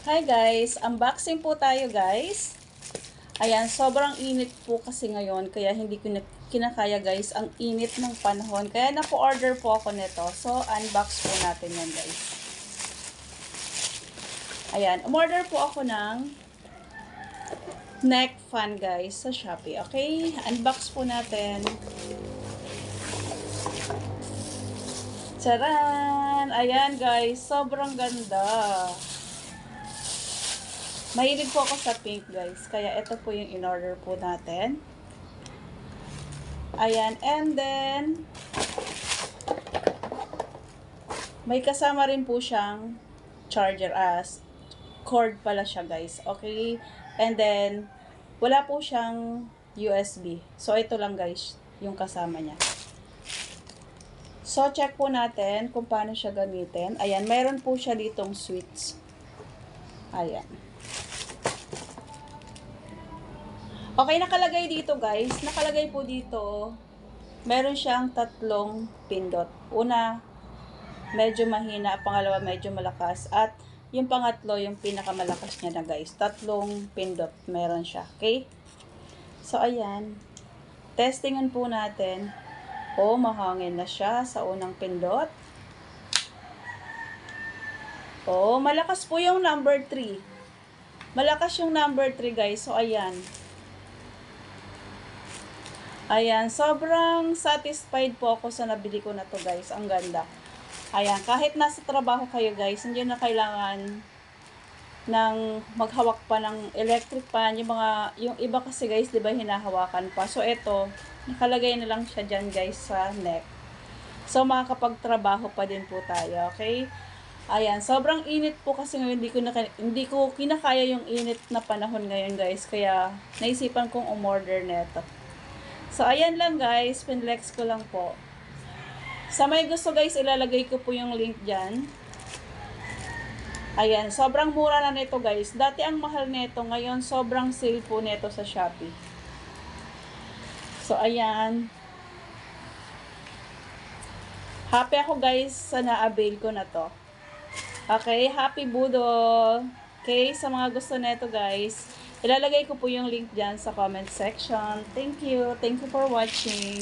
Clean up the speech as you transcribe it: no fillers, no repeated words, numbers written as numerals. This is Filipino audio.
Hi guys, unboxing po tayo guys. Ayan, sobrang init po kasi ngayon kaya hindi ko kinakaya guys ang init ng panahon. Kaya napo-order po ako nito. So, unbox po natin yan guys. Ayan, umorder po ako ng neck fan guys sa Shopee. Okay, unbox po natin. Charan! Ayan guys, sobrang ganda. Mahilig po ako sa pink guys. Kaya ito po yung in-order po natin. Ayan. And then, may kasama rin po siyang charger as cord pala siya guys. Okay. And then, wala po siyang USB. So, ito lang guys yung kasama niya. So, check po natin kung paano siya gamitin. Ayan. Mayroon po siya ditong switch. Ayan. Okay, nakalagay dito guys. Nakalagay po dito, meron siyang tatlong pindot. Una, medyo mahina. Pangalawa, medyo malakas. At yung pangatlo, yung pinakamalakas niya na guys. Tatlong pindot meron siya. Okay? So, ayan. Testingan po natin. Oh, mahangin na siya sa unang pindot. Oh, malakas po yung number 3. Malakas yung number 3 guys. So, ayan. Ayan, sobrang satisfied po ako sa nabili ko na to guys. Ang ganda. Ayan, kahit nasa trabaho kayo guys, hindi na kailangan ng maghawak pa ng electric fan. Yung iba kasi guys, di ba hinahawakan pa. So, ito, nakalagay na lang siya dyan guys sa neck. So, makakapagtrabaho pa din po tayo. Okay? Ayan, sobrang init po kasi ngayon. Hindi ko kinakaya yung init na panahon ngayon guys. Kaya, naisipan kong umorder neto. So, ayan lang guys. Pinlex ko lang po. Sa may gusto guys, ilalagay ko po yung link dyan. Ayan. Sobrang mura na nito guys. Dati ang mahal nito. Ngayon, sobrang sale po nito sa Shopee. So, ayan. Happy ako guys sa na-avail ko na to. Okay. Happy Budol. Okay. Sa mga gusto nito guys, ilalagay ko po yung link dyan sa comment section. Thank you. Thank you for watching.